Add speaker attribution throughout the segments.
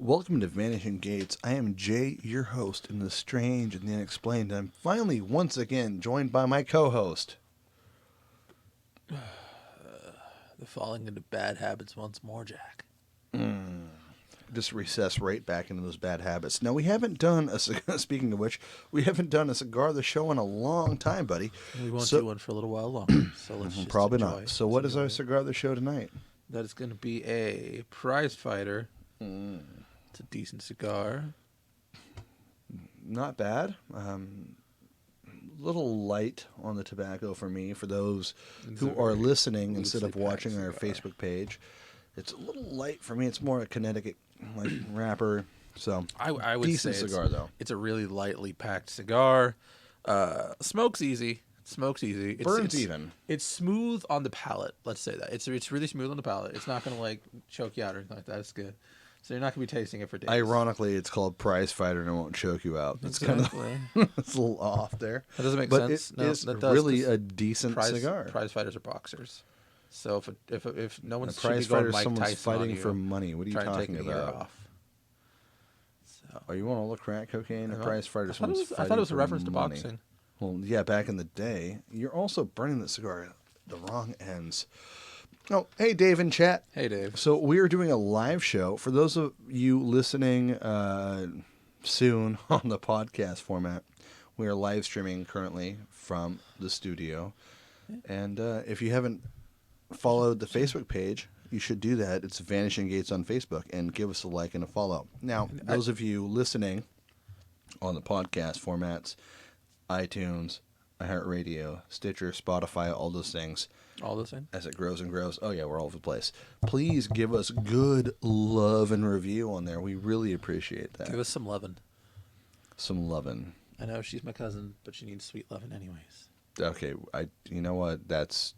Speaker 1: Welcome to Vanishing Gates. I am Jay, your host in the strange and the unexplained. I'm finally, once again, joined by my co-host.
Speaker 2: The falling into bad habits once more, Jack.
Speaker 1: Just recess right back into those bad habits. Now, we haven't done a speaking of which, we haven't done a Cigar of the Show in a long time, buddy.
Speaker 2: We won't do one for a little while longer, so let's just
Speaker 1: Probably
Speaker 2: enjoy.
Speaker 1: not. So what is our Cigar of the Show tonight?
Speaker 2: That is going to be a prize fighter. It's a decent cigar.
Speaker 1: Not bad. Little light on the tobacco for me. For those who are listening instead of watching our Facebook page, it's a little light for me. It's more a Connecticut wrapper. So
Speaker 2: I would
Speaker 1: decent
Speaker 2: say
Speaker 1: cigar though.
Speaker 2: It's a really lightly packed cigar. Smokes easy.
Speaker 1: Burns even.
Speaker 2: It's smooth on the palate. Let's say that it's really smooth on the palate. It's not gonna choke you out or anything like that. It's good. So you're not gonna be tasting it for days.
Speaker 1: Ironically, it's called Prize Fighter and it won't choke you out. It's kind of it's a little off there.
Speaker 2: That doesn't make
Speaker 1: but
Speaker 2: sense.
Speaker 1: It is really a decent cigar.
Speaker 2: Prize fighters are boxers. So if no one's
Speaker 1: a prize
Speaker 2: going
Speaker 1: fighter,
Speaker 2: Mike
Speaker 1: someone's
Speaker 2: Tyson
Speaker 1: fighting
Speaker 2: on you,
Speaker 1: for money. What are you talking about?
Speaker 2: Off. So.
Speaker 1: Are you on all the crack cocaine? A prize fighter,
Speaker 2: I thought it was a reference to boxing.
Speaker 1: Well, yeah, back in the day. You're also burning the cigar at the wrong ends. Oh, hey, Dave in chat.
Speaker 2: Hey, Dave.
Speaker 1: So we are doing a live show. For those of you listening soon on the podcast format, we are live streaming currently from the studio. And if you haven't followed the Facebook page, you should do that. It's Vanishing Gates on Facebook, and give us a like and a follow. Now, those of you listening on the podcast formats, iTunes, iHeartRadio, Stitcher, Spotify, all those things.
Speaker 2: All the same.
Speaker 1: As it grows and grows. Oh, yeah, we're all over the place. Please give us good love and review on there. We really appreciate that.
Speaker 2: Give us some lovin'.
Speaker 1: Some lovin'.
Speaker 2: I know she's my cousin, but she needs sweet lovin' anyways.
Speaker 1: Okay, you know what? That's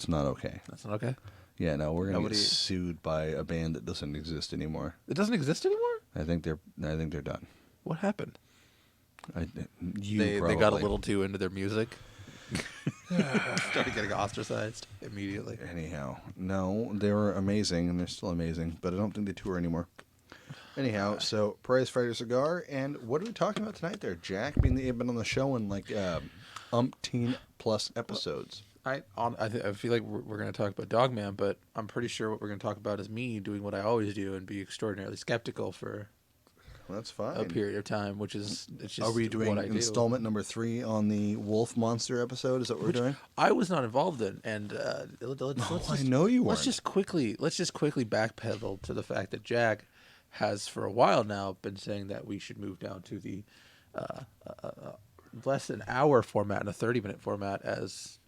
Speaker 1: not okay.
Speaker 2: That's not okay?
Speaker 1: Yeah, no, we're gonna get sued by a band that doesn't exist anymore.
Speaker 2: It doesn't exist anymore?
Speaker 1: I think they're done.
Speaker 2: What happened?
Speaker 1: They
Speaker 2: got a little too into their music. Started getting ostracized immediately.
Speaker 1: Anyhow, no, they were amazing, and they're still amazing, but I don't think they tour anymore. Anyhow, so Prize Fighter Cigar, and what are we talking about tonight there, Jack? Being that you've been on the show in umpteen plus episodes.
Speaker 2: I feel like we're going to talk about Dogman, but I'm pretty sure what we're going to talk about is me doing what I always do and be extraordinarily skeptical for
Speaker 1: that's fine.
Speaker 2: a period of time, which is it's just
Speaker 1: are we doing
Speaker 2: what I
Speaker 1: installment number 3 on the Wolf Monster episode? Is that what we're doing?
Speaker 2: I was not involved in, and
Speaker 1: I know you weren't.
Speaker 2: Let's just quickly backpedal to the fact that Jack has for a while now been saying that we should move down to the less than hour format and a 30-minute format, as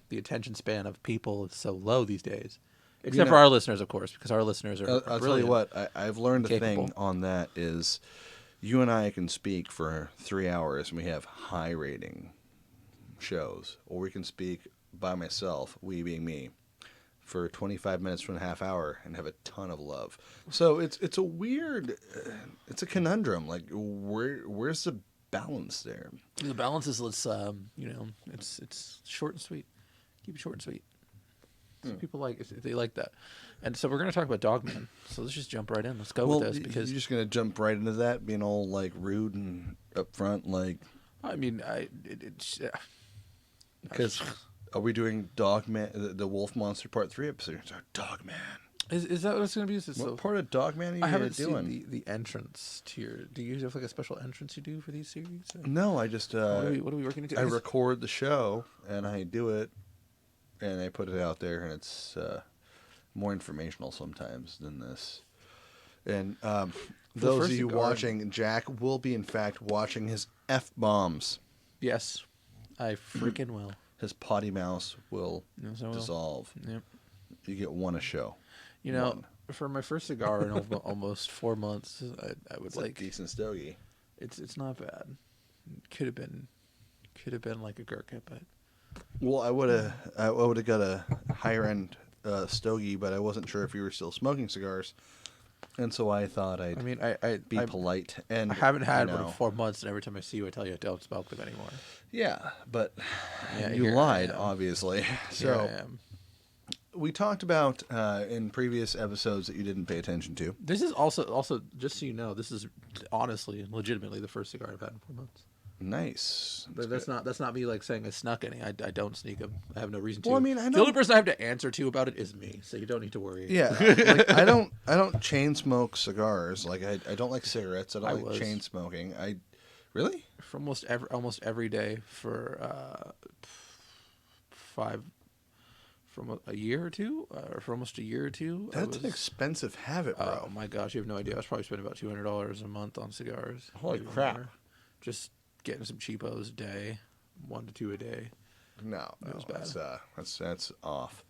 Speaker 2: the attention span of people is so low these days. Except for our listeners, of course, because our listeners are
Speaker 1: I'll tell you what, I've learned a thing on that is you and I can speak for 3 hours and we have high rating shows, or we can speak by myself, we being me, for 25 minutes to a half hour and have a ton of love. So it's a weird, it's a conundrum. Like where's the balance there?
Speaker 2: The balance is it's short and sweet. Keep it short and sweet. So people they like that. And so we're going to talk about Dogmen. So let's just jump right in. Let's go with this, because
Speaker 1: you're just going to jump right into that, being all rude and upfront,
Speaker 2: I mean,
Speaker 1: because are we doing Dogman, the Wolf Monster Part 3 episode? It's our Dogman.
Speaker 2: Is that what it's going to be?
Speaker 1: What part of Dogman are you
Speaker 2: I haven't
Speaker 1: doing?
Speaker 2: seen the entrance to your. Do you have a special entrance you do for these series? Or?
Speaker 1: No, I just
Speaker 2: what are we working into?
Speaker 1: I record the show and I do it, and I put it out there, and it's more informational sometimes than this. And those of you watching, Jack will be in fact watching his F-bombs.
Speaker 2: Yes, I freaking will.
Speaker 1: His potty mouse will dissolve.
Speaker 2: Yep.
Speaker 1: You get one a show.
Speaker 2: You know, for my first cigar in almost 4 months, I would
Speaker 1: a decent stogie.
Speaker 2: It's not bad. Could have been like a Gurkha, but.
Speaker 1: Well, I would have got a higher end stogie, but I wasn't sure if you were still smoking cigars, and so I thought I'd be polite. And
Speaker 2: I haven't had one in 4 months, and every time I see you, I tell you I don't smoke them anymore.
Speaker 1: Yeah, but you lied, obviously. So
Speaker 2: I am.
Speaker 1: we talked about in previous episodes that you didn't pay attention to.
Speaker 2: This is also just so you know, this is honestly and legitimately the first cigar I've had in 4 months.
Speaker 1: Nice.
Speaker 2: But that's not me like saying I snuck any. I don't sneak them. I have no reason to.
Speaker 1: Well, I mean,
Speaker 2: the only person I have to answer to about it is me, so you don't need to worry.
Speaker 1: Yeah, like I don't chain smoke cigars. Like I don't like cigarettes. I don't like chain smoking. I really
Speaker 2: for almost every day for a year or two, or for almost a year or two.
Speaker 1: That's an expensive habit, bro.
Speaker 2: Oh my gosh, you have no idea. I was probably spending about $200 a month on cigars.
Speaker 1: Holy crap!
Speaker 2: More. Just getting some cheapos a day, 1 to 2 a day.
Speaker 1: No,
Speaker 2: was bad.
Speaker 1: That's off.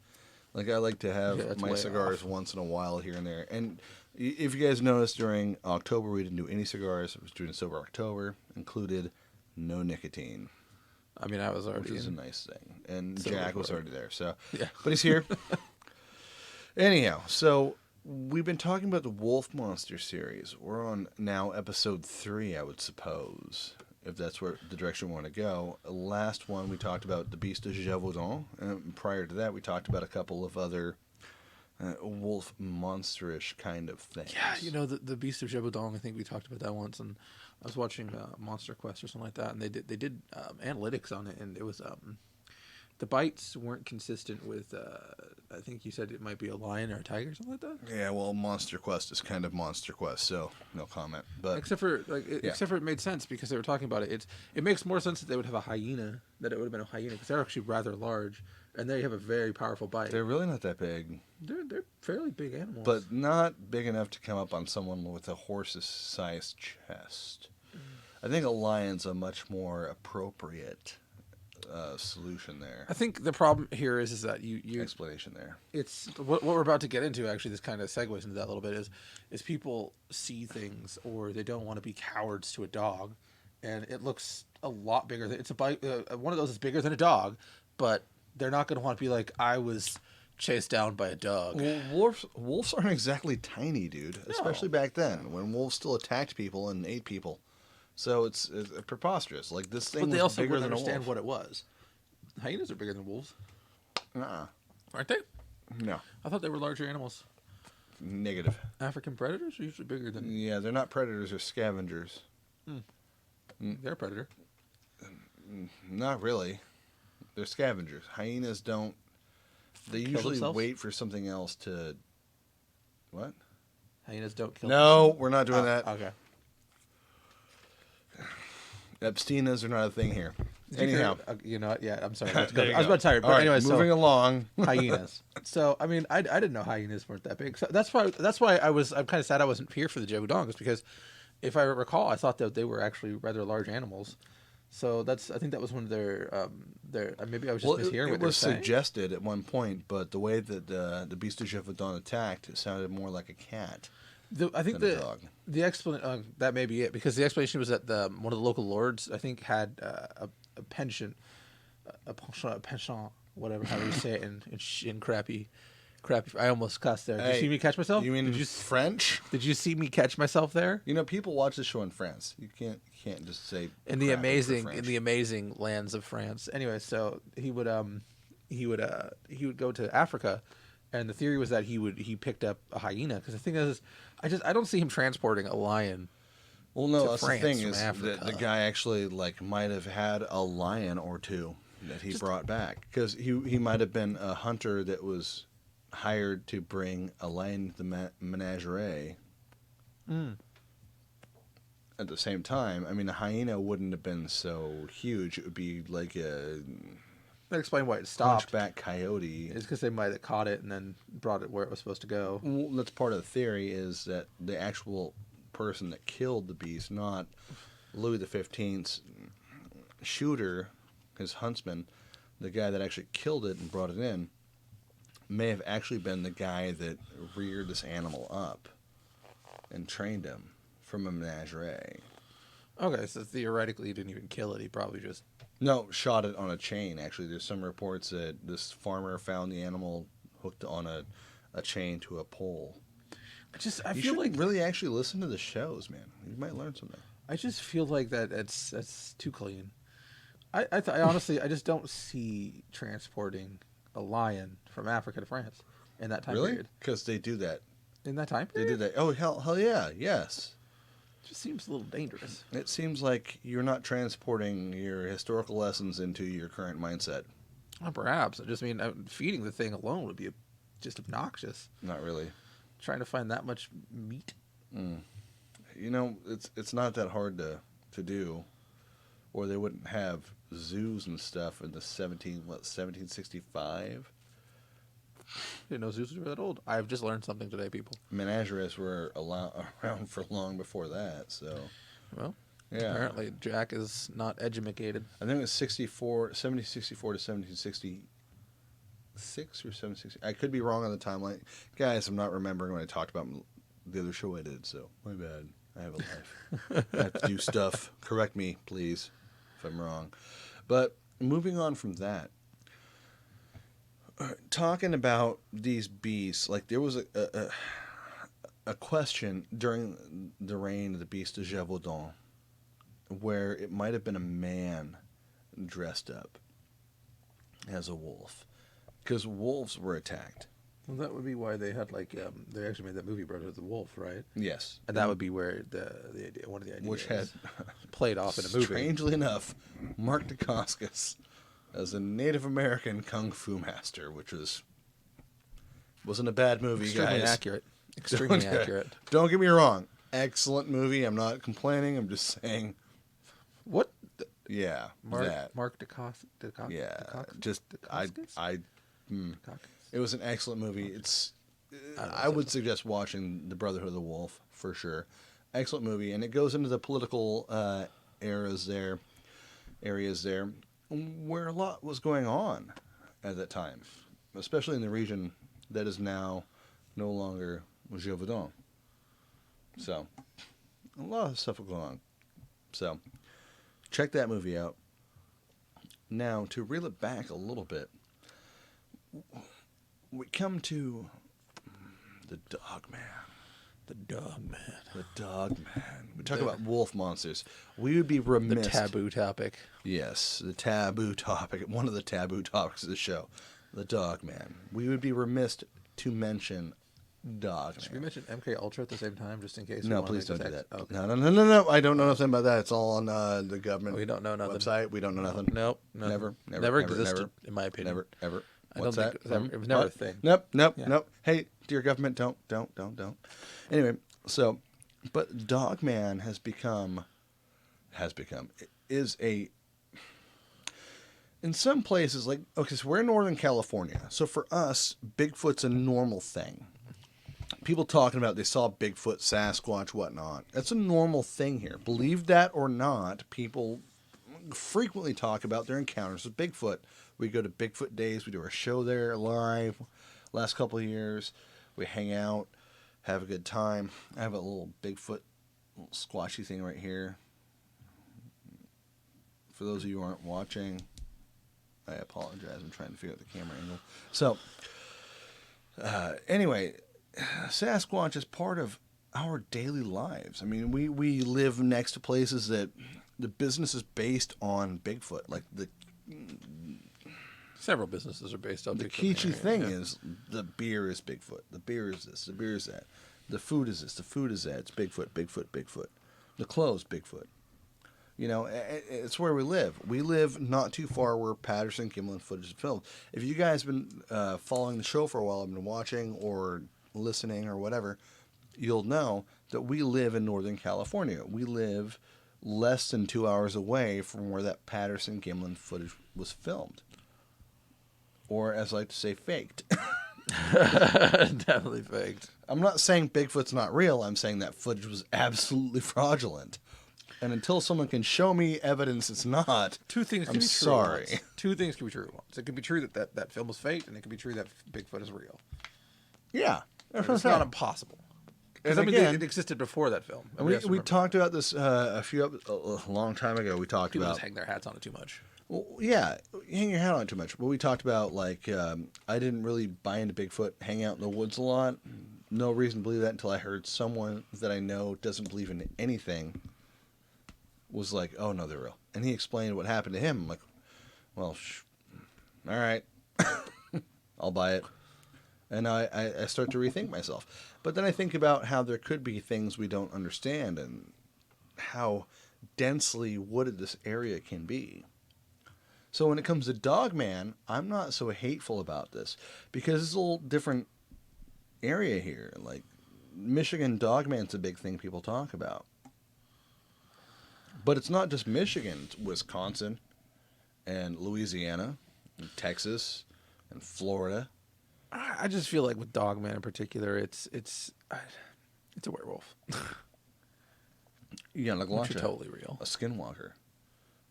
Speaker 1: Like I like to have my cigars once in a while here and there. And if you guys noticed, during October we didn't do any cigars. It was doing Sober October, included no nicotine.
Speaker 2: I mean, I was already,
Speaker 1: which is a nice thing, and Jack was already there. So,
Speaker 2: yeah,
Speaker 1: but he's here. Anyhow, so we've been talking about the Wolf Monster series. We're on now episode 3, I would suppose, if that's where the direction we want to go. Last one we talked about the Beast de Gévaudan, and prior to that we talked about a couple of other wolf monsterish kind of things.
Speaker 2: Yeah, you know, the Beast of Gévaudan, I think we talked about that once, and I was watching Monster Quest or something like that, and they did analytics on it, and it was the bites weren't consistent with I think you said it might be a lion or a tiger or something like that.
Speaker 1: Yeah, well, Monster Quest is kind of Monster Quest, so no comment. But
Speaker 2: except for it made sense because they were talking about it. It makes more sense that they would have a hyena, that it would have been a hyena, because they're actually rather large and they have a very powerful bite.
Speaker 1: They're really not that big.
Speaker 2: They're fairly big animals,
Speaker 1: but not big enough to come up on someone with a horse's sized chest. I think a lion's a much more appropriate solution there.
Speaker 2: I think the problem here is that you
Speaker 1: explanation there.
Speaker 2: It's what we're about to get into. Actually, this kind of segues into that a little bit. Is people see things, or they don't want to be cowards to a dog, and it looks a lot bigger. It's one of those is bigger than a dog, but they're not going to want to be like, I was chased down by a dog.
Speaker 1: Well, wolves aren't exactly tiny, dude. No. Especially back then, when wolves still attacked people and ate people. So it's preposterous. Like this thing. But
Speaker 2: they
Speaker 1: was
Speaker 2: also
Speaker 1: bigger
Speaker 2: wouldn't
Speaker 1: than
Speaker 2: understand what it was. Hyenas are bigger than wolves. Aren't they?
Speaker 1: No.
Speaker 2: I thought they were larger animals.
Speaker 1: Negative.
Speaker 2: African predators are usually bigger than.
Speaker 1: Yeah, they're not predators. They're scavengers.
Speaker 2: They're a predator.
Speaker 1: Not really. They're scavengers. Hyenas don't. They usually wait for something else to. What?
Speaker 2: Hyenas don't kill.
Speaker 1: No, we're not doing that.
Speaker 2: Okay.
Speaker 1: Abstinas are not a thing here. Anyhow,
Speaker 2: you know, yeah, I'm sorry. I was about to tell you, but
Speaker 1: right,
Speaker 2: anyway,
Speaker 1: moving along.
Speaker 2: Hyenas. So, I mean, I didn't know hyenas weren't that big. So that's why I'm kind of sad I wasn't here for the Gévaudan, because if I recall, I thought that they were actually rather large animals. So I think that was one of their maybe I was just mishearing what they were saying.
Speaker 1: It was suggested at one point, but the way that the Beast de Gévaudan attacked, it sounded more like a cat.
Speaker 2: I think the explanation that may be it, because the explanation was that one of the local lords, I think, had a penchant, whatever how you say it in crappy. I almost cussed there. Did you see me catch myself?
Speaker 1: You mean French?
Speaker 2: Did you see me catch myself there?
Speaker 1: You know, people watch the show in France. You can't just say
Speaker 2: in the amazing lands of France. Anyway, so he would go to Africa, and the theory was that he picked up a hyena, because the thing is, I don't see him transporting a lion.
Speaker 1: Well, no, that's the thing is that the guy actually might have had a lion or two that he brought back, because he might have been a hunter that was hired to bring a lion to the menagerie. At the same time, I mean, a hyena wouldn't have been so huge. It would be like a...
Speaker 2: That explains why it stopped.
Speaker 1: Hunchback coyote.
Speaker 2: It's because they might have caught it and then brought it where it was supposed to go.
Speaker 1: Well, that's part of the theory, is that the actual person that killed the beast, not Louis XV's shooter, his huntsman, the guy that actually killed it and brought it in, may have actually been the guy that reared this animal up and trained him from a menagerie.
Speaker 2: Okay, so theoretically he didn't even kill it. He probably just...
Speaker 1: No, shot it on a chain, actually. There's some reports that this farmer found the animal hooked on a chain to a pole. I feel like really actually listen to the shows, man. You might learn something.
Speaker 2: I just feel like that's too clean. I honestly, I just don't see transporting a lion from Africa to France in that time
Speaker 1: Really?
Speaker 2: period.
Speaker 1: Because they do that.
Speaker 2: In that time
Speaker 1: They
Speaker 2: period?
Speaker 1: did that. Oh, hell yeah. Yes.
Speaker 2: It just seems a little dangerous.
Speaker 1: It seems like you're not transporting your historical lessons into your current mindset.
Speaker 2: Well, perhaps. I just mean feeding the thing alone would be just obnoxious.
Speaker 1: Not really.
Speaker 2: Trying to find that much meat.
Speaker 1: You know, it's not that hard to do, or they wouldn't have zoos and stuff in the 1765.
Speaker 2: Didn't know zoos were that old. I've just learned something today, people.
Speaker 1: Menageries were around for long before that, so.
Speaker 2: Well,
Speaker 1: Yeah.
Speaker 2: apparently Jack is not edumacated.
Speaker 1: I think it was 1764 to 1766 or 760. I could be wrong on the timeline. Guys, I'm not remembering when I talked about the other show I did, so my bad. I have a life. I have to do stuff. Correct me, please, if I'm wrong. But moving on from that, talking about these beasts, like there was a question during the reign of the beast of Gévaudan where it might have been a man dressed up as a wolf, because wolves were attacked.
Speaker 2: Well, that would be why they had they actually made that movie Brother of the Wolf, right?
Speaker 1: Yes,
Speaker 2: And that would be where the idea, one of the ideas,
Speaker 1: which had
Speaker 2: played off in a movie.
Speaker 1: strangely enough, Mark Dacascos as a Native American kung fu master, which wasn't a bad movie,
Speaker 2: Extremely
Speaker 1: guys.
Speaker 2: accurate. Extremely accurate.
Speaker 1: Don't get me wrong, excellent movie. I'm not complaining. I'm just saying,
Speaker 2: What?
Speaker 1: yeah, that.
Speaker 2: Mark Dacascos?
Speaker 1: Yeah, just it was an excellent movie. It's I would suggest watching The Brotherhood of the Wolf for sure. Excellent movie, and it goes into the political areas there, where a lot was going on at that time, especially in the region that is now no longer Gévaudan. So a lot of stuff going on. So check that movie out. Now, to reel it back a little bit, we come to the dogman.
Speaker 2: The Dogmen.
Speaker 1: The dogman. We talk about wolf monsters. We would be remiss.
Speaker 2: The taboo topic.
Speaker 1: Yes, the taboo topic. One of the taboo topics of the show. The dogman. We would be remiss to mention dogman.
Speaker 2: Should we mention MK Ultra at the same time, just in case?
Speaker 1: No, please don't do that.
Speaker 2: Okay.
Speaker 1: No. I don't know nothing about that. It's all on the government
Speaker 2: We don't know nothing.
Speaker 1: website. We don't know nothing.
Speaker 2: Nope.
Speaker 1: Never
Speaker 2: existed, in my opinion.
Speaker 1: Never, ever.
Speaker 2: I
Speaker 1: What's
Speaker 2: don't
Speaker 1: that?
Speaker 2: think it was never
Speaker 1: What?
Speaker 2: a thing.
Speaker 1: Nope.
Speaker 2: Yeah.
Speaker 1: Hey, dear government, don't. Anyway, so, but Dogman is in some places, like, okay, so we're in Northern California. So for us, Bigfoot's a normal thing. People talking about they saw Bigfoot, Sasquatch, whatnot. That's a normal thing here. Believe that or not, people frequently talk about their encounters with Bigfoot. We go to Bigfoot Days. We do our show there live. Last couple of years, we hang out, have a good time. I have a little Bigfoot, little squashy thing right here. For those of you who aren't watching, I apologize. I'm trying to figure out the camera angle. So, anyway, Sasquatch is part of our daily lives. I mean, we live next to places that the business is based on Bigfoot. Like
Speaker 2: Several businesses are based on
Speaker 1: the
Speaker 2: Bigfoot.
Speaker 1: kitschy thing is the beer is Bigfoot. The beer is this. The beer is that. The food is this. The food is that. It's Bigfoot. The clothes, Bigfoot. You know, it's where we live. We live not too far where Patterson Gimlin footage is filmed. If you guys have been following the show for a while, have been watching or listening or whatever, you'll know that we live in Northern California. We live less than 2 hours away from where that Patterson Gimlin footage was filmed. Or, as I like to say, faked.
Speaker 2: Definitely faked.
Speaker 1: I'm not saying Bigfoot's not real. I'm saying that footage was absolutely fraudulent. And until someone can show me evidence it's not,
Speaker 2: Two things can
Speaker 1: I'm
Speaker 2: be true.
Speaker 1: sorry.
Speaker 2: At once. Two things can be true at once. It can be true that film was faked, and it can be true that Bigfoot is real.
Speaker 1: Yeah.
Speaker 2: It's not impossible. Because
Speaker 1: And
Speaker 2: I mean,
Speaker 1: again-
Speaker 2: it existed before that film.
Speaker 1: And we talked about this a long time ago. We talked
Speaker 2: People
Speaker 1: about
Speaker 2: just hang their hats on it too much.
Speaker 1: well, yeah, you hang your hat on it too much. But we talked about like I didn't really buy into Bigfoot, hang out in the woods a lot. No reason to believe that until I heard someone that I know doesn't believe in anything was like, "Oh no, they're real," and he explained what happened to him. I'm like, "Well, all right." I'll buy it. And I start to rethink myself. But then I think about how there could be things we don't understand and how densely wooded this area can be. So when it comes to Dogman, I'm not so hateful about this because it's a little different area here. Like Michigan Dogman's a big thing people talk about. But it's not just Michigan, it's Wisconsin and Louisiana and Texas and Florida.
Speaker 2: I just feel like with Dogman in particular, it's a werewolf.
Speaker 1: Yeah, like
Speaker 2: Which are totally real.
Speaker 1: A skinwalker.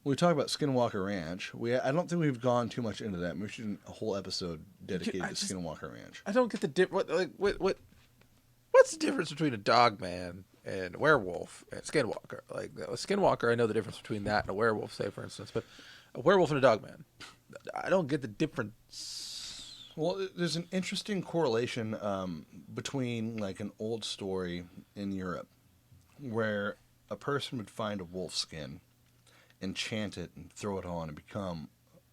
Speaker 1: When we talk about Skinwalker Ranch, I don't think we've gone too much into that. We should do a whole episode dedicated to Skinwalker Ranch.
Speaker 2: I don't get the what's the difference between a Dogman and a werewolf and Skinwalker? Like a Skinwalker, I know the difference between that and a werewolf, say for instance, but a werewolf and a Dogman, I don't get the difference.
Speaker 1: Well, there's an interesting correlation between like an old story in Europe where a person would find a wolf skin, enchant it, and throw it on and become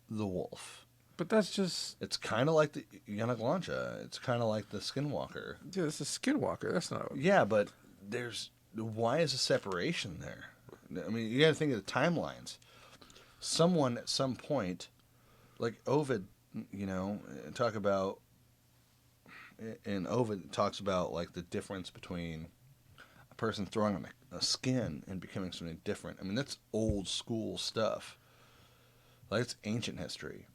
Speaker 1: the wolf.
Speaker 2: But that's just...
Speaker 1: It's kind of like the Yanaglancha. It's kind of like the Skinwalker.
Speaker 2: Dude, it's a Skinwalker. That's not...
Speaker 1: Yeah, but why is a separation there? I mean, you got to think of the timelines. Someone at some point, like Ovid, talks about like the difference between a person throwing on a skin and becoming something different. I mean, that's old school stuff. Like, it's ancient history.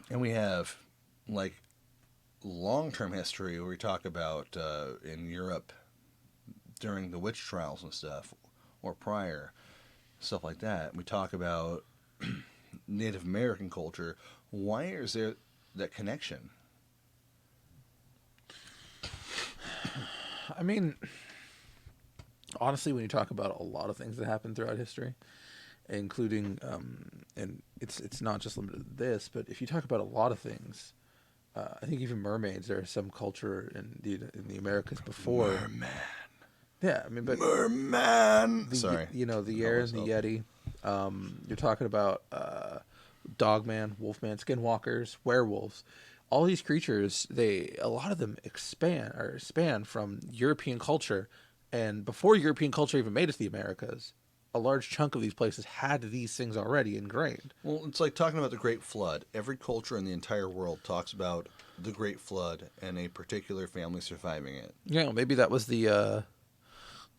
Speaker 1: And we have, like, long-term history where we talk about in Europe during the witch trials and stuff, or prior, stuff like that. We talk about Native American culture. Why is there that connection?
Speaker 2: I mean, honestly, when you talk about a lot of things that happen throughout history, including, and it's not just limited to this, but if you talk about a lot of things, I think even mermaids, there is some culture in the Americas before.
Speaker 1: Merman.
Speaker 2: Yeah, I mean, but
Speaker 1: Merman. Sorry,
Speaker 2: the Air and the Yeti. You're talking about Dogman, Wolfman, Skinwalkers, werewolves. All these creatures, a lot of them span from European culture, and before European culture even made it to the Americas, a large chunk of these places had these things already ingrained.
Speaker 1: Well, it's like talking about the Great Flood. Every culture in the entire world talks about the Great Flood and a particular family surviving it.
Speaker 2: Yeah, maybe that was the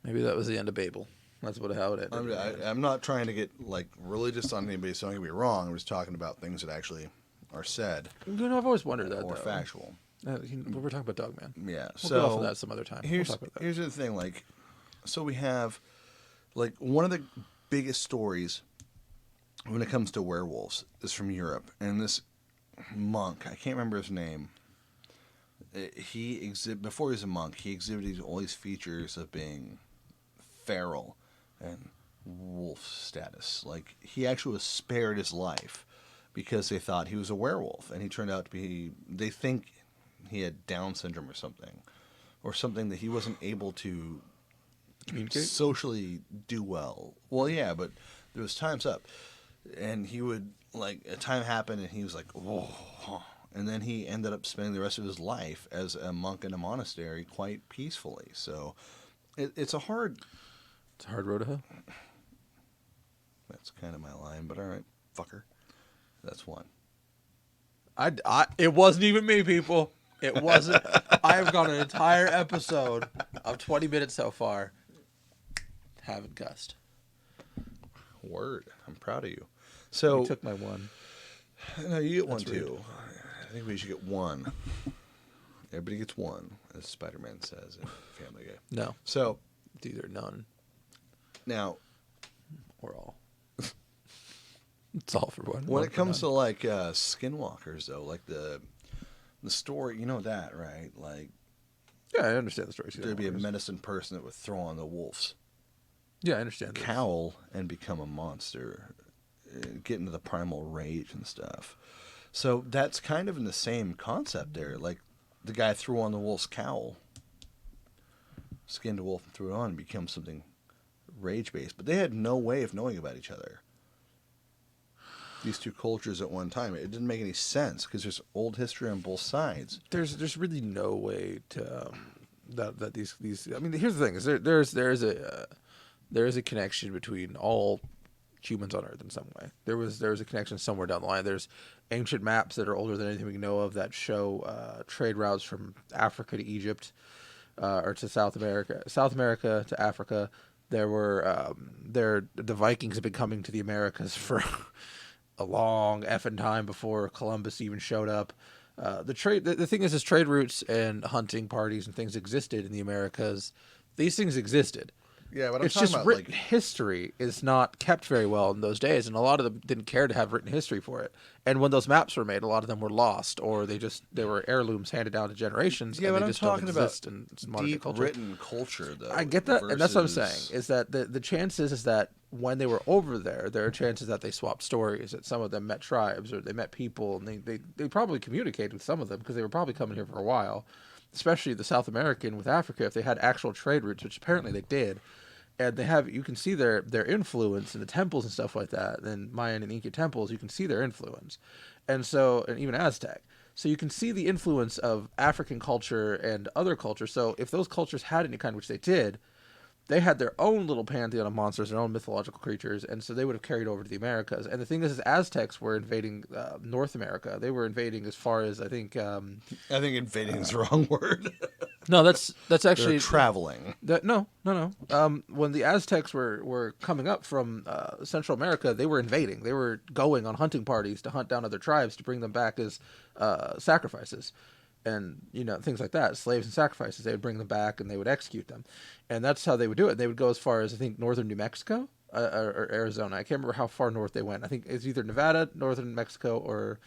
Speaker 2: end of Babel. That's how it ended.
Speaker 1: I'm not trying to get like religious on anybody, so don't get me wrong. I'm just talking about things that actually are said.
Speaker 2: I've always wondered that.
Speaker 1: Or factual.
Speaker 2: We're talking about Dogman.
Speaker 1: Yeah.
Speaker 2: We'll go off of that some other time.
Speaker 1: Here's the thing. Like, so we have, like, one of the biggest stories when it comes to werewolves is from Europe, and this monk, I can't remember his name. Before he was a monk, he exhibited all these features of being feral and wolf status. Like, he actually was spared his life because they thought he was a werewolf, and he turned out to be, they think he had Down syndrome or something that he wasn't able to
Speaker 2: communicate,
Speaker 1: socially do well. Well, yeah, but there was times up, and he would, like, a time happened, and he was like, whoa, and then he ended up spending the rest of his life as a monk in a monastery quite peacefully. So it's a hard
Speaker 2: road to hoe.
Speaker 1: That's kind of my line, but all right, fucker. That's one.
Speaker 2: It wasn't even me, people. It wasn't. I've got an entire episode of 20 minutes so far. Haven't cussed.
Speaker 1: Word. I'm proud of you. So
Speaker 2: you took my one.
Speaker 1: No, you get
Speaker 2: That's
Speaker 1: one
Speaker 2: rude.
Speaker 1: too. I think we should get one. Everybody gets one, as Spider-Man says in Family Guy.
Speaker 2: No.
Speaker 1: So
Speaker 2: it's either none.
Speaker 1: Now.
Speaker 2: Or all. It's all for one.
Speaker 1: When it comes to like skinwalkers, though, like the story, you know that, right? Like,
Speaker 2: yeah, I understand the story.
Speaker 1: There'd be a medicine person that would throw on the wolf's
Speaker 2: yeah, I understand.
Speaker 1: Cowl and become a monster, get into the primal rage and stuff. So that's kind of in the same concept there. Like, the guy threw on the wolf's cowl, skinned a wolf and threw it on and became something rage-based. But they had no way of knowing about each other. these two cultures at one time. It didn't make any sense because there's old history on both sides.
Speaker 2: There's really no way to that these. I mean, here's the thing: is there is a connection between all humans on Earth in some way. There was a connection somewhere down the line. There's ancient maps that are older than anything we know of that show trade routes from Africa to Egypt, or to South America to Africa. There were the Vikings have been coming to the Americas for a long effing time before Columbus even showed up. The thing is trade routes and hunting parties and things existed in the Americas. These things existed.
Speaker 1: Yeah, but I'm
Speaker 2: It's
Speaker 1: talking
Speaker 2: just
Speaker 1: about
Speaker 2: written
Speaker 1: like
Speaker 2: history is not kept very well in those days, and a lot of them didn't care to have written history for it. And when those maps were made, a lot of them were lost, or they were heirlooms handed down to generations.
Speaker 1: yeah,
Speaker 2: and
Speaker 1: but
Speaker 2: they
Speaker 1: I'm
Speaker 2: just don't
Speaker 1: talking about
Speaker 2: exist in modern day
Speaker 1: deep
Speaker 2: culture.
Speaker 1: written culture, though.
Speaker 2: I get that, and that's what I'm
Speaker 1: versus-
Speaker 2: saying. Is that the chances is that when they were over there are chances that they swapped stories, that some of them met tribes or they met people, and they probably communicated with some of them because they were probably coming here for a while, especially the South American with Africa. If they had actual trade routes, which apparently they did, and you can see their influence in the temples and stuff like that, and Mayan and Inca temples, you can see their influence, and even Aztec. So you can see the influence of African culture and other cultures. So if those cultures had any kind, which they did, they had their own little pantheon of monsters, their own mythological creatures, and so they would have carried over to the Americas. And the thing is Aztecs were invading North America. They were invading as far as I think
Speaker 1: invading is the wrong word.
Speaker 2: no, that's actually
Speaker 1: They're traveling.
Speaker 2: No. When the Aztecs were coming up from Central America, they were invading. They were going on hunting parties to hunt down other tribes to bring them back as sacrifices, and things like that, slaves and sacrifices. They would bring them back and they would execute them, and that's how they would do it. They would go as far as I think northern New Mexico or Arizona. I can't remember how far north they went. I think it's either Nevada, northern Mexico, or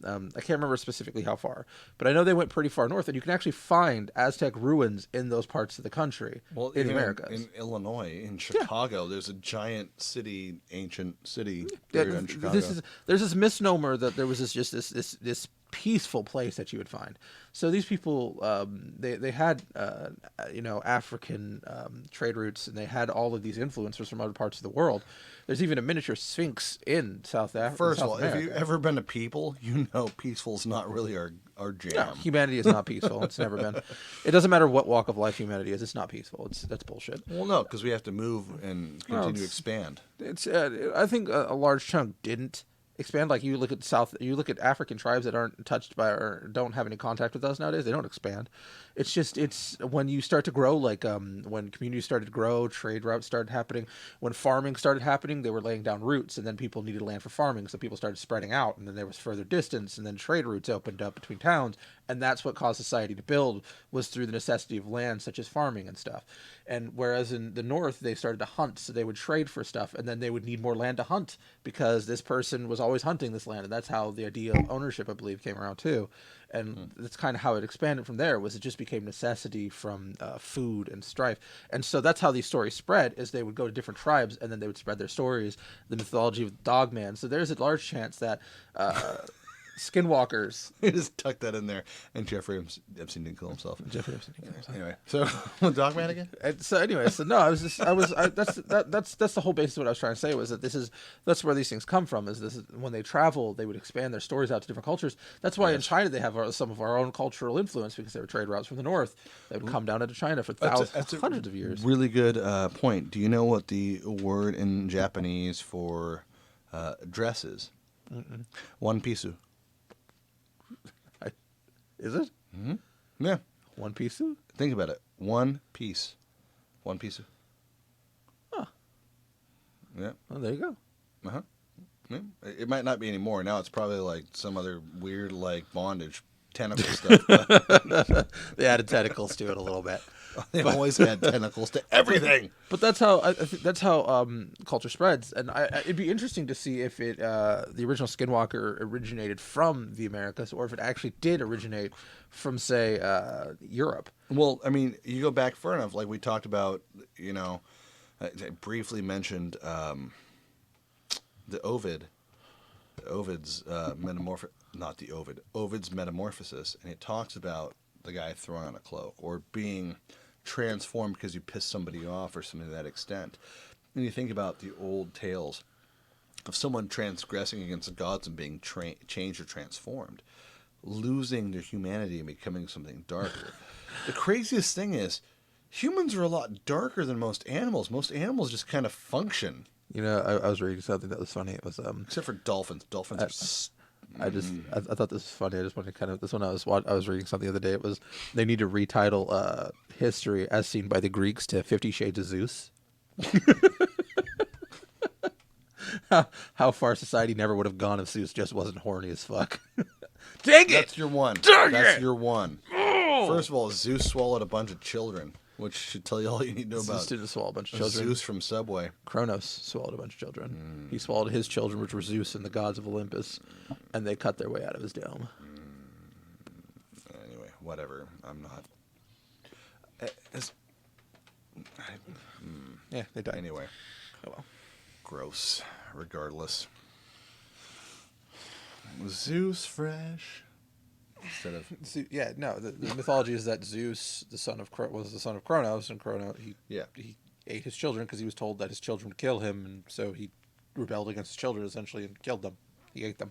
Speaker 2: I can't remember specifically how far, but I know they went pretty far north, and you can actually find Aztec ruins in those parts of the country, in the Americas.
Speaker 1: In Illinois, in Chicago, there's a giant city, ancient city
Speaker 2: Yeah,
Speaker 1: buried in Chicago.
Speaker 2: there's this misnomer that there was this peaceful place that you would find. So these people, they had African trade routes, and they had all of these influencers from other parts of the world. There's even a miniature sphinx in South Africa.
Speaker 1: First of all, if you've ever been to people, you know peaceful's not really our jam.
Speaker 2: No, humanity is not peaceful. It's never been. It doesn't matter what walk of life humanity is. It's not peaceful. That's bullshit.
Speaker 1: Well, no, because we have to move and continue to expand.
Speaker 2: It's I think a large chunk didn't expand. Like you look at African tribes that aren't touched by or don't have any contact with us nowadays, they don't expand. It's when you start to grow, like when communities started to grow, trade routes started happening, when farming started happening, they were laying down roots, and then people needed land for farming, so people started spreading out, and then there was further distance, and then trade routes opened up between towns, and that's what caused society to build, was through the necessity of land, such as farming and stuff. And whereas in the north they started to hunt, so they would trade for stuff, and then they would need more land to hunt because this person was always hunting this land, and that's how the idea of ownership, I believe, came around too. And that's kind of how it expanded from there. Was it just became necessity from food and strife, and so that's how these stories spread. Is they would go to different tribes, and then they would spread their stories, the mythology of dogman. So there's a large chance that skinwalkers.
Speaker 1: You just tuck that in there, and Jeffrey Epstein didn't kill himself.
Speaker 2: Jeffrey Epstein didn't kill himself.
Speaker 1: Anyway, so Dogman again.
Speaker 2: And so anyway, that's the whole basis of what I was trying to say, was that that's where these things come from. Is when they travel, they would expand their stories out to different cultures. That's why in China they have some of our own cultural influence, because they were trade routes from the north. They would come down into China for hundreds of years.
Speaker 1: Really good point. Do you know what the word in Japanese for dress is? One pisu.
Speaker 2: Is it?
Speaker 1: Mm-hmm. Yeah.
Speaker 2: One piece?
Speaker 1: Think about it. One piece. One piece.
Speaker 2: Huh.
Speaker 1: Yeah.
Speaker 2: Well, there you go.
Speaker 1: Uh-huh. Yeah. It might not be anymore. Now it's probably like some other weird like bondage tentacle stuff.
Speaker 2: They added tentacles to it a little bit.
Speaker 1: They've always had tentacles to everything.
Speaker 2: But that's how I think that's how culture spreads, and it'd be interesting to see if the original Skinwalker originated from the Americas, or if it actually did originate from, say, Europe.
Speaker 1: Well, I mean, you go back far enough, like we talked about. I briefly mentioned the Ovid. Ovid's Ovid's Metamorphosis, and it talks about the guy throwing on a cloak or being transformed because you pissed somebody off or something to that extent. And you think about the old tales of someone transgressing against the gods and being changed or transformed, losing their humanity and becoming something darker. The craziest thing is, humans are a lot darker than most animals. Most animals just kind of function.
Speaker 2: You know, I was reading something that was funny. It was
Speaker 1: except for dolphins. Dolphins are.
Speaker 2: I thought this was funny. I just wanted to kind of this one. I was reading something the other day. It was they need to retitle history as seen by the Greeks to 50 Shades of Zeus. How far society never would have gone if Zeus just wasn't horny as fuck. Dang it!
Speaker 1: That's your one.
Speaker 2: Dang
Speaker 1: That's
Speaker 2: it!
Speaker 1: your one.
Speaker 2: Oh!
Speaker 1: First of all, Zeus swallowed a bunch of children, which should tell you all you need to know about
Speaker 2: Zeus didn't swallow a bunch of children.
Speaker 1: Zeus from Subway.
Speaker 2: Kronos swallowed a bunch of children. He swallowed his children, which were Zeus and the gods of Olympus, and they cut their way out of his dome.
Speaker 1: Anyway, whatever. I'm not.
Speaker 2: Yeah, they died.
Speaker 1: Anyway.
Speaker 2: Oh well.
Speaker 1: Gross. Regardless. Zeus fresh. Instead of
Speaker 2: the mythology is that Zeus, was the son of Kronos, and he ate his children because he was told that his children would kill him, and so he rebelled against his children essentially and killed them. He ate them.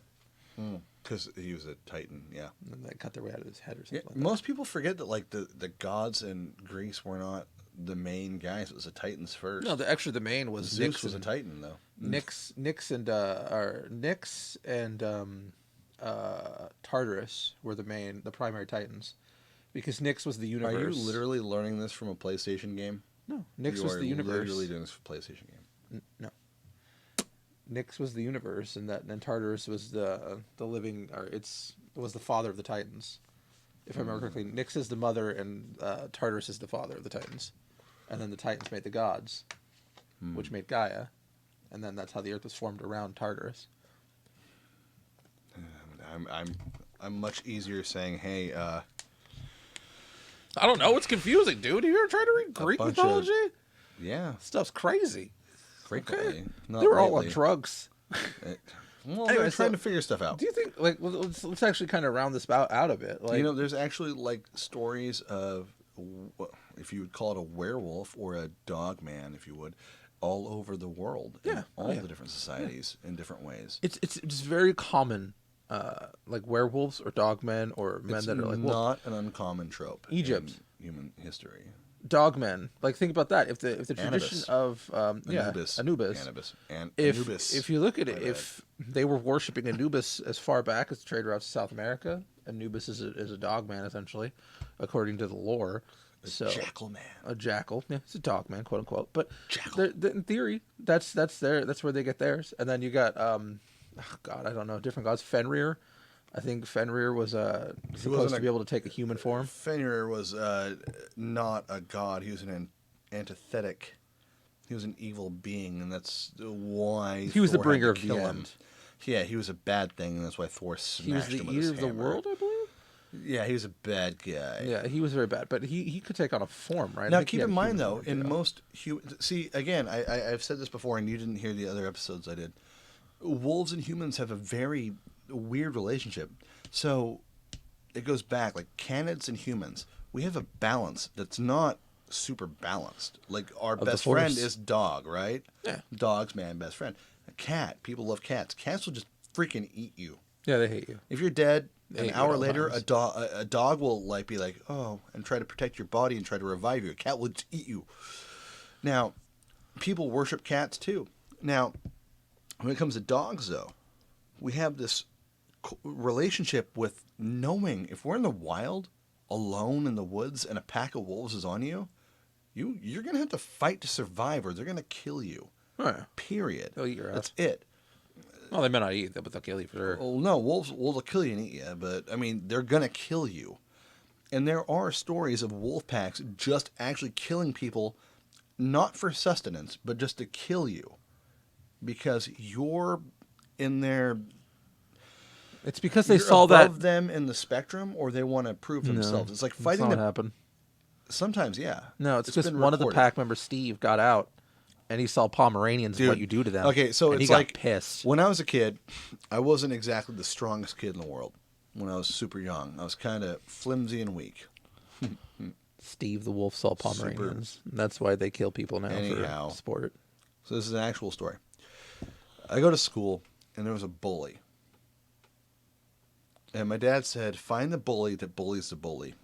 Speaker 1: Because he was a titan, yeah.
Speaker 2: And then they cut their way out of his head or something like that.
Speaker 1: Most people forget that like the gods in Greece were not the main guys. It was the titans first.
Speaker 2: No, actually the main was
Speaker 1: Zeus was a titan though.
Speaker 2: Nyx and Tartarus were the primary titans, because Nyx was the universe.
Speaker 1: Are you literally learning this from a PlayStation game?
Speaker 2: No, Nyx was the universe.
Speaker 1: Literally doing this from a PlayStation game.
Speaker 2: No, Nyx was the universe, and Tartarus was the living, was the father of the titans. If I remember correctly, Nyx is the mother, and Tartarus is the father of the titans, and then the titans made the gods, which made Gaia, and then that's how the earth was formed around Tartarus.
Speaker 1: I'm much easier saying, hey,
Speaker 2: I don't know. It's confusing, dude. Have you ever tried to read Greek mythology?
Speaker 1: Yeah.
Speaker 2: Stuff's crazy.
Speaker 1: Frequently.
Speaker 2: Okay.
Speaker 1: Not
Speaker 2: They were all
Speaker 1: lately.
Speaker 2: on drugs.
Speaker 1: They're trying to figure stuff out.
Speaker 2: Do you think, like, let's actually kind of round this out a bit. Like,
Speaker 1: there's actually like stories of, if you would call it a werewolf or a dogman, if you would, all over the world.
Speaker 2: Yeah.
Speaker 1: In all the different societies in different ways.
Speaker 2: It's very common. Like werewolves or dogmen or men that are like
Speaker 1: not an uncommon trope.
Speaker 2: Egypt,
Speaker 1: in human history.
Speaker 2: Dogmen. Like, think about that. If the tradition
Speaker 1: Anubis.
Speaker 2: of
Speaker 1: Anubis.
Speaker 2: Anubis. If you look at it, if they were worshiping Anubis as far back as the trade routes to South America, Anubis is a dogman essentially, according to the lore.
Speaker 1: Jackal man.
Speaker 2: A jackal. Yeah, it's a dogman, quote unquote. But
Speaker 1: jackal.
Speaker 2: In theory, that's where they get theirs. And then you got God, I don't know, different gods. Fenrir. I think Fenrir was supposed to be able to take a human form.
Speaker 1: Fenrir was not a god. He was an antithetic. He was an evil being, and that's why
Speaker 2: he was
Speaker 1: Thor
Speaker 2: the bringer
Speaker 1: had
Speaker 2: of
Speaker 1: to
Speaker 2: the
Speaker 1: kill
Speaker 2: end.
Speaker 1: him. Yeah, he was a bad thing, and that's why Thor smashed him with his hammer.
Speaker 2: He was the eater of the world, I believe.
Speaker 1: Yeah, he was a bad guy.
Speaker 2: Yeah, he was very bad, but he could take on a form, right?
Speaker 1: Now, keep in mind, though, in most see, again, I've said this before, and you didn't hear the other episodes I did. Wolves and humans have a very weird relationship. So it goes back, like canids and humans. We have a balance that's not super balanced. Like our best friend is dog, right?
Speaker 2: Yeah.
Speaker 1: Dog's man, best friend. A cat. People love cats. Cats will just freaking eat you.
Speaker 2: Yeah, they hate you.
Speaker 1: If you're dead, an hour later,
Speaker 2: times.
Speaker 1: a dog will like be like, oh, and try to protect your body and try to revive you. A cat will just eat you. Now, people worship cats too. Now, when it comes to dogs, though, we have this relationship with knowing if we're in the wild, alone in the woods, and a pack of wolves is on you, you're going to have to fight to survive, or they're going to kill you.
Speaker 2: Oh, yeah.
Speaker 1: Period.
Speaker 2: They'll eat your ass.
Speaker 1: That's it.
Speaker 2: Well, they may not eat, but they'll kill you for sure.
Speaker 1: Well, no, wolves will kill you and eat you, but, I mean, they're going to kill you. And there are stories of wolf packs just actually killing people, not for sustenance, but just to kill you. Because you're in their...
Speaker 2: It's because they
Speaker 1: you're
Speaker 2: saw
Speaker 1: above
Speaker 2: that
Speaker 1: them in the spectrum, or they want to prove themselves. It's like fighting.
Speaker 2: That's not what happened.
Speaker 1: Sometimes, yeah.
Speaker 2: No, it's because one of the pack members, Steve, got out, and he saw Pomeranians and what you do to them.
Speaker 1: Okay, so
Speaker 2: and
Speaker 1: it's
Speaker 2: he
Speaker 1: like
Speaker 2: got pissed.
Speaker 1: When I was a kid, I wasn't exactly the strongest kid in the world. When I was super young, I was kind of flimsy and weak.
Speaker 2: Steve the wolf saw Pomeranians. That's why they kill people now for sport.
Speaker 1: So this is an actual story. I go to school, and there was a bully. And my dad said, find the bully that bullies the bully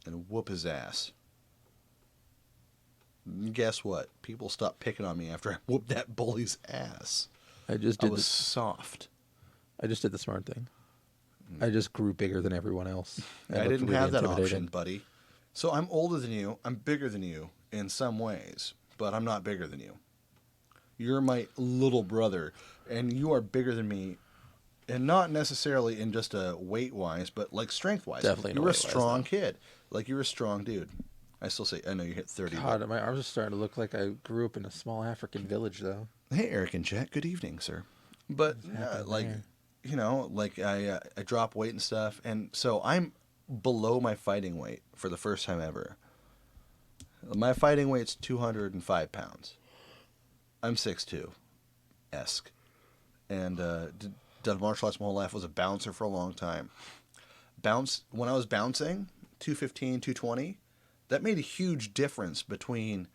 Speaker 1: and whoop his ass. And guess what? People stopped picking on me after I whooped that bully's ass. I was soft.
Speaker 2: I just did the smart thing. I just grew bigger than everyone else.
Speaker 1: I didn't have that option, buddy. So I'm older than you. I'm bigger than you in some ways, but I'm not bigger than you. You're my little brother, and you are bigger than me, and not necessarily in just a weight-wise, but like strength-wise.
Speaker 2: Definitely.
Speaker 1: You're a strong kid. Like, you're a strong dude. I still say, I know you hit 30.
Speaker 2: God, my arms are starting to look like I grew up in a small African village, though.
Speaker 1: Hey, Eric and Chet. Good evening, sir. But, like, you know, like, I drop weight and stuff, and so I'm below my fighting weight for the first time ever. My fighting weight's 205 pounds. I'm 6'2", and done martial arts my whole life. Was a bouncer for a long time. When I was bouncing, 215, 220, that made a huge difference between,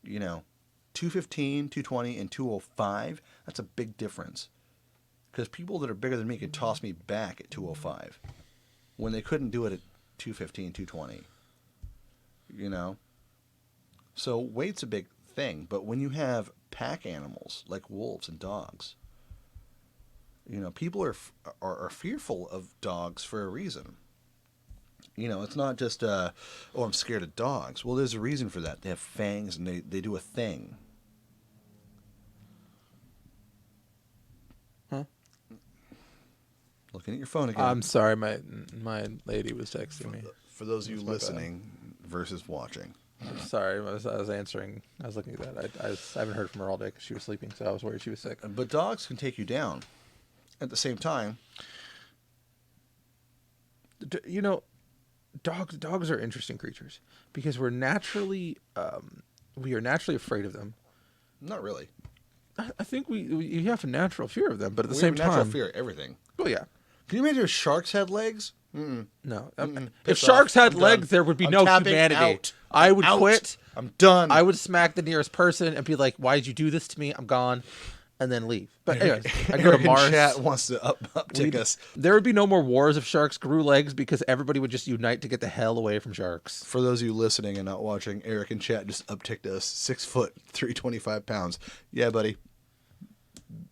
Speaker 1: you know, 215, 220, and 205. That's a big difference. Because people that are bigger than me could toss me back at 205 when they couldn't do it at 215, 220. You know? So weight's a big thing, but when you have pack animals like wolves and dogs, you know, people are fearful of dogs for a reason. You know, it's not just, oh, I'm scared of dogs. Well, there's a reason for that. They have fangs and they do a thing.
Speaker 2: Huh?
Speaker 1: Looking at your phone again.
Speaker 2: I'm sorry, my lady was texting me.
Speaker 1: For those of you listening versus watching.
Speaker 2: Sorry, I was answering. I was looking at that. I haven't heard from her all day because she was sleeping, so I was worried she was sick.
Speaker 1: But dogs can take you down. At the same time,
Speaker 2: you know, dogs are interesting creatures because we are naturally afraid of them.
Speaker 1: Not really.
Speaker 2: I think you have a natural fear of them, but at the
Speaker 1: we
Speaker 2: same
Speaker 1: have a natural
Speaker 2: time,
Speaker 1: fear of everything.
Speaker 2: Oh yeah.
Speaker 1: Can you imagine if sharks had legs?
Speaker 2: No. If
Speaker 1: Piss
Speaker 2: sharks
Speaker 1: off.
Speaker 2: had
Speaker 1: I'm
Speaker 2: legs,
Speaker 1: done.
Speaker 2: there would be
Speaker 1: I'm
Speaker 2: no
Speaker 1: tapping
Speaker 2: humanity.
Speaker 1: out.
Speaker 2: I would
Speaker 1: Out.
Speaker 2: quit.
Speaker 1: I'm done.
Speaker 2: I would smack the nearest person and be like, "Why did you do this to me? I'm gone," and then leave. But anyways, I go to Mars.
Speaker 1: Chat wants to uptick us.
Speaker 2: There would be no more wars if sharks grew legs because everybody would just unite to get the hell away from sharks.
Speaker 1: For those of you listening and not watching, Eric and Chat just upticked us. 6 foot, 325 pounds. Yeah, buddy.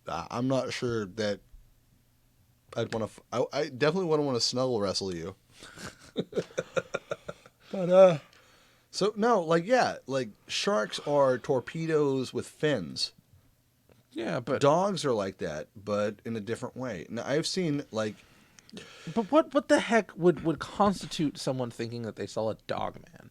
Speaker 1: I'm not sure that I'd want to. I definitely wouldn't want to snuggle wrestle you. But so no, like sharks are torpedoes with fins.
Speaker 2: Yeah, but
Speaker 1: dogs are like that, but in a different way. Now I've seen like.
Speaker 2: But what the heck would constitute someone thinking that they saw a dogman?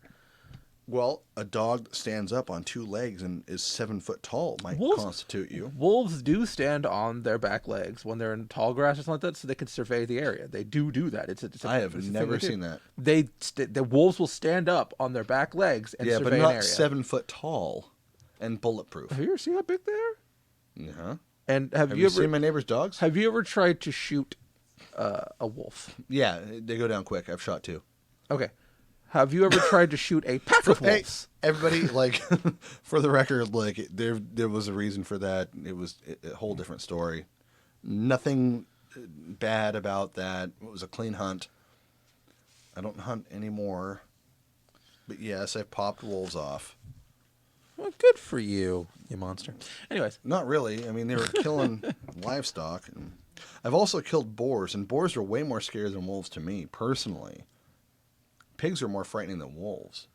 Speaker 1: Well, a dog that stands up on 2 legs and is 7 foot tall might constitute you.
Speaker 2: Wolves do stand on their back legs when they're in tall grass or something like that, so they can survey the area. They do that.
Speaker 1: I have never seen that.
Speaker 2: The wolves will stand up on their back legs and survey an area.
Speaker 1: But not 7 foot tall and bulletproof.
Speaker 2: Have you ever seen how big they are?
Speaker 1: Yeah.
Speaker 2: And have you ever
Speaker 1: seen my neighbor's dogs?
Speaker 2: Have you ever tried to shoot a wolf?
Speaker 1: Yeah, they go down quick. I've shot 2.
Speaker 2: Okay. Have you ever tried to shoot a pack of wolves?
Speaker 1: Hey, everybody, like, for the record, like, there was a reason for that. It was a whole different story. Nothing bad about that. It was a clean hunt. I don't hunt anymore. But yes, I popped wolves off.
Speaker 2: Well, good for you, you monster. Anyways.
Speaker 1: Not really. I mean, they were killing livestock. And I've also killed boars, and boars are way more scary than wolves to me, personally. Pigs are more frightening than wolves.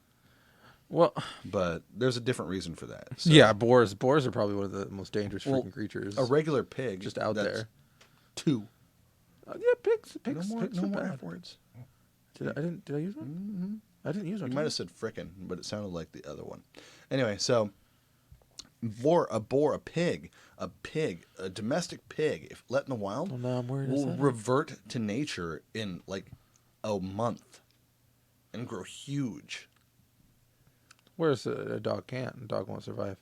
Speaker 2: Well,
Speaker 1: but there's a different reason for that. So.
Speaker 2: Yeah, boars are probably one of the most dangerous freaking creatures.
Speaker 1: A regular pig,
Speaker 2: just out there.
Speaker 1: 2.
Speaker 2: Yeah, pigs.
Speaker 1: No more F words.
Speaker 2: Did I use one?
Speaker 1: Mm-hmm.
Speaker 2: I didn't use one.
Speaker 1: You might have said frickin', but it sounded like the other one. Anyway, so a pig, a domestic pig, if let in the wild, will revert to nature in like a month and grow huge.
Speaker 2: Whereas a dog can't. A dog won't survive.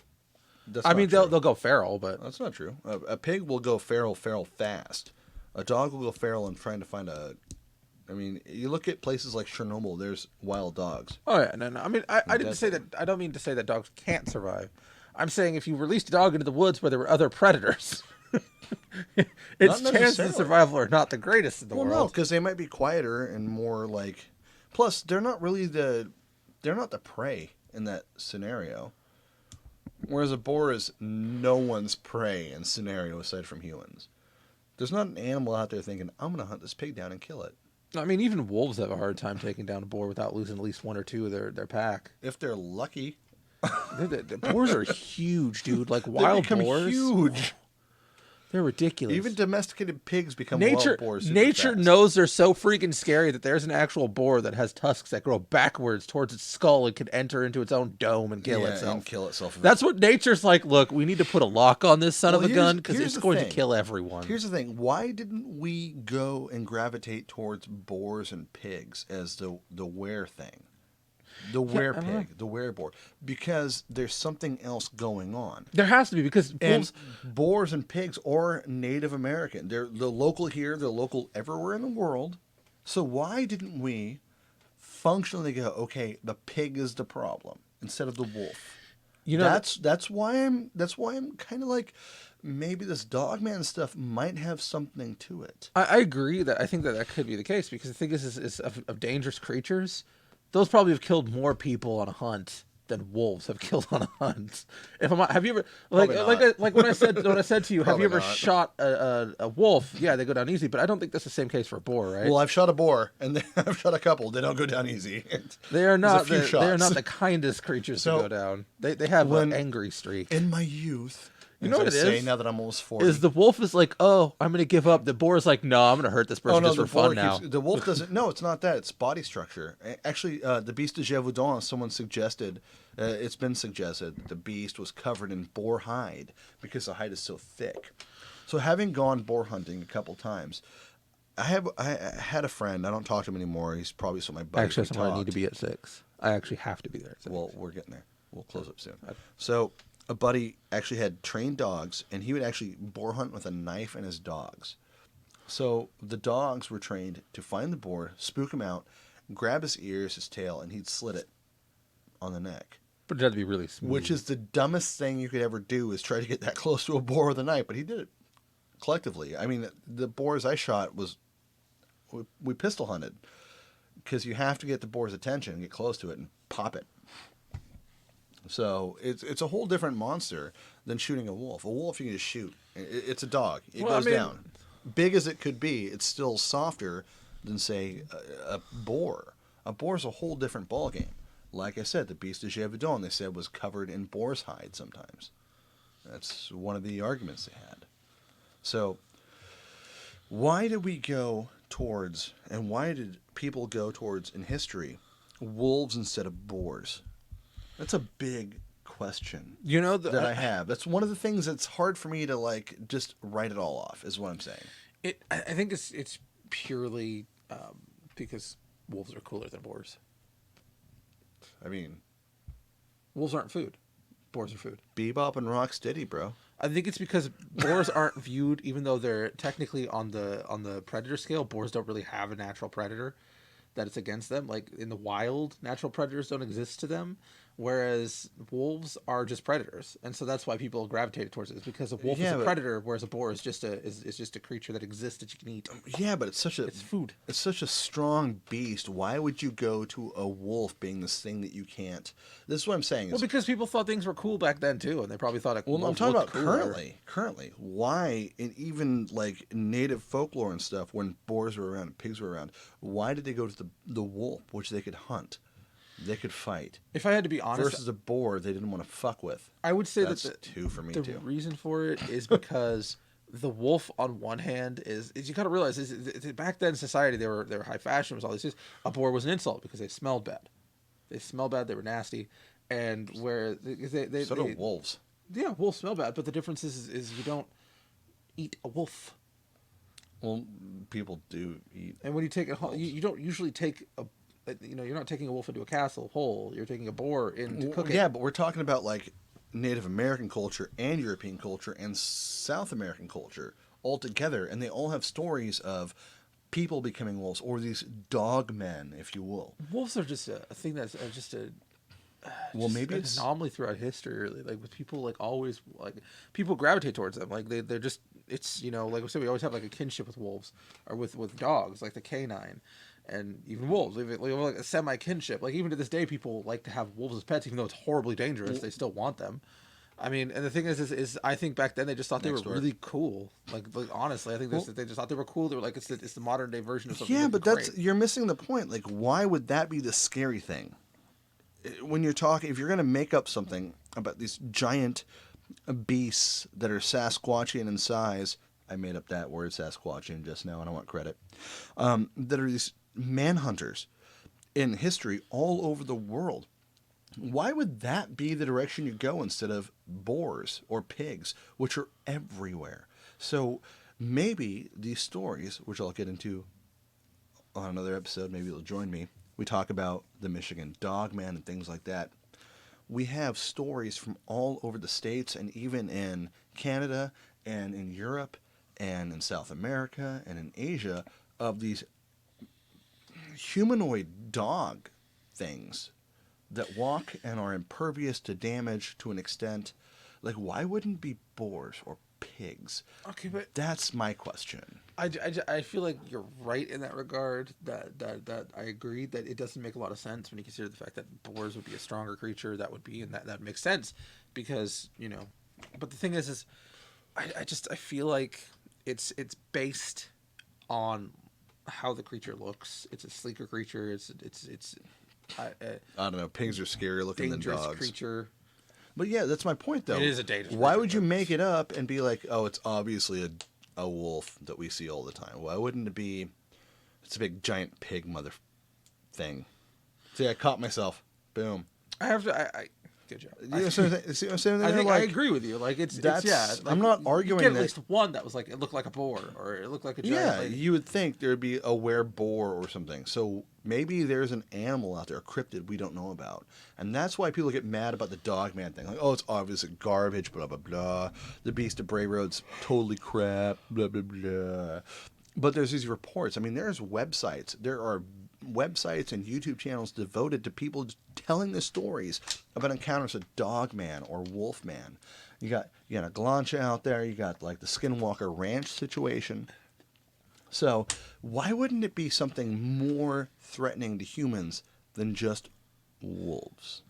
Speaker 1: I mean,
Speaker 2: they'll go feral, but
Speaker 1: that's not true. A pig will go feral fast. A dog will go feral and trying to find a. I mean, you look at places like Chernobyl. There's wild dogs.
Speaker 2: Oh yeah, no. I mean, I didn't say that. I don't mean to say that dogs can't survive. I'm saying if you released a dog into the woods where there were other predators, Its
Speaker 1: Not
Speaker 2: chances of
Speaker 1: necessarily.
Speaker 2: survival are not the greatest in the
Speaker 1: Well, no,
Speaker 2: world.
Speaker 1: because they might be quieter and more like. Plus, they're not the prey in that scenario. Whereas a boar is no one's prey in scenario aside from humans. There's not an animal out there thinking, I'm going to hunt this pig down and kill it.
Speaker 2: I mean, even wolves have a hard time taking down a boar without losing at least one or two of their pack.
Speaker 1: If they're lucky,
Speaker 2: The boars are huge, dude. Like
Speaker 1: they
Speaker 2: wild
Speaker 1: become
Speaker 2: boars,
Speaker 1: huge.
Speaker 2: they're ridiculous.
Speaker 1: Even domesticated pigs become
Speaker 2: nature,
Speaker 1: wild boars. Super
Speaker 2: nature
Speaker 1: fast.
Speaker 2: knows they're so freaking scary that there's an actual boar that has tusks that grow backwards towards its skull and can enter into its own dome and kill itself.
Speaker 1: And kill itself.
Speaker 2: That's what nature's like. Look, we need to put a lock on this son of a gun because
Speaker 1: here's
Speaker 2: it's
Speaker 1: the
Speaker 2: going to
Speaker 1: thing.
Speaker 2: kill everyone.
Speaker 1: Here's the thing: why didn't we go and gravitate towards boars and pigs as the were thing? The were
Speaker 2: I don't know.
Speaker 1: pig, the were boar, because there's something else going on.
Speaker 2: There has to be because
Speaker 1: And
Speaker 2: wolves.
Speaker 1: boars and pigs are Native American. They're local here. They're local everywhere in the world. So why didn't we functionally go, okay, the pig is the problem instead of the wolf?
Speaker 2: You know,
Speaker 1: that's why I'm kind of like maybe this dogman stuff might have something to it.
Speaker 2: I agree that I think that could be the case because the thing is of dangerous creatures, those probably have killed more people on a hunt than wolves have killed on a hunt. If I'm, have you ever like when I said to you, have
Speaker 1: Probably
Speaker 2: you ever
Speaker 1: not.
Speaker 2: shot a wolf? Yeah, they go down easy, but I don't think that's the same case for a boar, right?
Speaker 1: Well, I've shot a boar, and I've shot a couple. They don't go down easy.
Speaker 2: They are not.
Speaker 1: There's a few
Speaker 2: They are
Speaker 1: shots.
Speaker 2: not the kindest creatures
Speaker 1: So,
Speaker 2: to go down. They have
Speaker 1: when-
Speaker 2: an angry streak.
Speaker 1: In my youth,
Speaker 2: You know
Speaker 1: as
Speaker 2: what
Speaker 1: I
Speaker 2: it
Speaker 1: say,
Speaker 2: is?
Speaker 1: now that I'm almost 40.
Speaker 2: Is the wolf is like, oh, I'm gonna give up. The boar is like, no, I'm gonna hurt this person just for fun now.
Speaker 1: The wolf doesn't. No, it's not that. It's body structure. Actually, the beast de Gévaudan, someone suggested. It's been suggested that the beast was covered in boar hide because the hide is so thick. So, having gone boar hunting a couple times, I had a friend. I don't talk to him anymore. He's probably still my buddy.
Speaker 2: Actually,
Speaker 1: We
Speaker 2: that's where I need to
Speaker 1: talked.
Speaker 2: be at 6. I actually have to be there at 6.
Speaker 1: Well, we're getting there. We'll close up soon. So a buddy actually had trained dogs, and he would actually boar hunt with a knife and his dogs. So the dogs were trained to find the boar, spook him out, grab his ears, his tail, and he'd slit it on the neck.
Speaker 2: But it had to be really smooth.
Speaker 1: Which is the dumbest thing you could ever do, is try to get that close to a boar with a knife. But he did it collectively. I mean, the boars I shot we pistol hunted because you have to get the boar's attention, get close to it, and pop it. So it's a whole different monster than shooting a wolf. A wolf you can just shoot. It's a dog. It
Speaker 2: Well,
Speaker 1: goes
Speaker 2: I mean-
Speaker 1: down. Big as it could be, it's still softer than, say, a boar. A boar's a whole different ballgame. Like I said, the beast de Gévaudan, they said, was covered in boar's hide sometimes. That's one of the arguments they had. So why did we go towards, and why did people go towards, in history, wolves instead of boars? That's a big question
Speaker 2: you know
Speaker 1: that I have. That's one of the things that's hard for me to like just write it all off, is what I'm saying.
Speaker 2: I think it's purely because wolves are cooler than boars.
Speaker 1: I mean,
Speaker 2: Wolves aren't food. Boars are food.
Speaker 1: Bebop and Rocksteady, bro.
Speaker 2: I think it's because boars aren't viewed, even though they're technically on the predator scale. Boars don't really have a natural predator that it's against them. Like in the wild, natural predators don't exist to them, whereas wolves are just predators, and so that's why people gravitate towards it. Is because a wolf is a predator, whereas a boar is just a creature that exists that you can eat.
Speaker 1: Yeah, but it's
Speaker 2: food.
Speaker 1: It's such a strong beast. Why would you go to a wolf being this thing that you can't? This is what I'm saying.
Speaker 2: Well, because people thought things were cool back then too, and they probably thought.
Speaker 1: Well, I'm talking about currently. Why, in even like native folklore and stuff, when boars were around and pigs were around, why did they go to the wolf, which they could hunt, they could fight?
Speaker 2: If I had to be honest,
Speaker 1: versus a boar they didn't want to fuck with.
Speaker 2: I would say
Speaker 1: That's
Speaker 2: that
Speaker 1: two for me
Speaker 2: the
Speaker 1: too.
Speaker 2: reason for it is because the wolf, on one hand, is you got to realize is back then in society they were high fashion, was all these things. A boar was an insult because they smelled bad. They smelled bad. They were nasty, and where they
Speaker 1: So do wolves.
Speaker 2: Yeah, wolves smell bad, but the difference is you don't eat a wolf.
Speaker 1: Well, people do eat.
Speaker 2: And when you take you don't usually take you're not taking a wolf into a castle whole. You're taking a boar in to cook it.
Speaker 1: Yeah, but we're talking about like Native American culture and European culture and South American culture all together, and they all have stories of people becoming wolves, or these dogmen, if you will.
Speaker 2: Wolves are just a thing that's
Speaker 1: Maybe
Speaker 2: an
Speaker 1: it's
Speaker 2: anomaly throughout history, really. Like with people, like always, like people gravitate towards them. Like they're just it's, you know, like I said, we always have like a kinship with wolves or with dogs, like the canine, and even wolves. We have like a semi kinship. Like even to this day, people like to have wolves as pets, even though it's horribly dangerous. They still want them. I mean, and the thing is I think back then they just thought they were really cool. Like honestly, I think they just thought they were cool. They were like, it's the modern day version of something.
Speaker 1: Yeah, but you're missing the point. Like, why would that be the scary thing? When you're talking, if you're going to make up something about these giant beasts that are Sasquatchian in size, I made up that word Sasquatchian just now, and I want credit. That are these manhunters in history all over the world. Why would that be the direction you go instead of boars or pigs, which are everywhere? So maybe these stories, which I'll get into on another episode, maybe you'll join me. We talk about the Michigan dogmen and things like that. We have stories from all over the States and even in Canada and in Europe and in South America and in Asia of these humanoid dog things that walk and are impervious to damage to an extent. Like, why wouldn't it be boars or pigs?
Speaker 2: Okay, but
Speaker 1: that's my question.
Speaker 2: I feel like you're right in that regard. That I agree that it doesn't make a lot of sense when you consider the fact that boars would be a stronger creature. That would be, and that makes sense because, you know. But the thing is I feel like it's based on how the creature looks. It's a sleeker creature. I
Speaker 1: don't know. Pigs are scarier looking than dogs.
Speaker 2: Dangerous creature.
Speaker 1: But yeah, that's my point, though.
Speaker 2: It is a dangerous
Speaker 1: Why
Speaker 2: creature,
Speaker 1: would you make it up and be like, oh, it's obviously a wolf that we see all the time? Why wouldn't it be, it's a big giant pig mother thing? See, I caught myself. Boom.
Speaker 2: I have to. Good job.
Speaker 1: See what I'm saying?
Speaker 2: I think I agree with you. Like it's yeah. Like,
Speaker 1: I'm not arguing
Speaker 2: you get
Speaker 1: that.
Speaker 2: At least one that was like, it looked like a boar or it looked like a giant.
Speaker 1: Yeah,
Speaker 2: lady.
Speaker 1: you would think there'd be a were-boar or something. So maybe there's an animal out there, a cryptid we don't know about, and that's why people get mad about the dogman thing. Like, oh, it's obviously garbage, blah blah blah. The Beast of Bray Road's totally crap, blah blah blah. But there's these reports. I mean, there's websites. There are websites and YouTube channels devoted to people telling the stories about encounters with dogman or wolfman. You got a Glancha out there. You got like the Skinwalker Ranch situation. So why wouldn't it be something more threatening to humans than just wolves?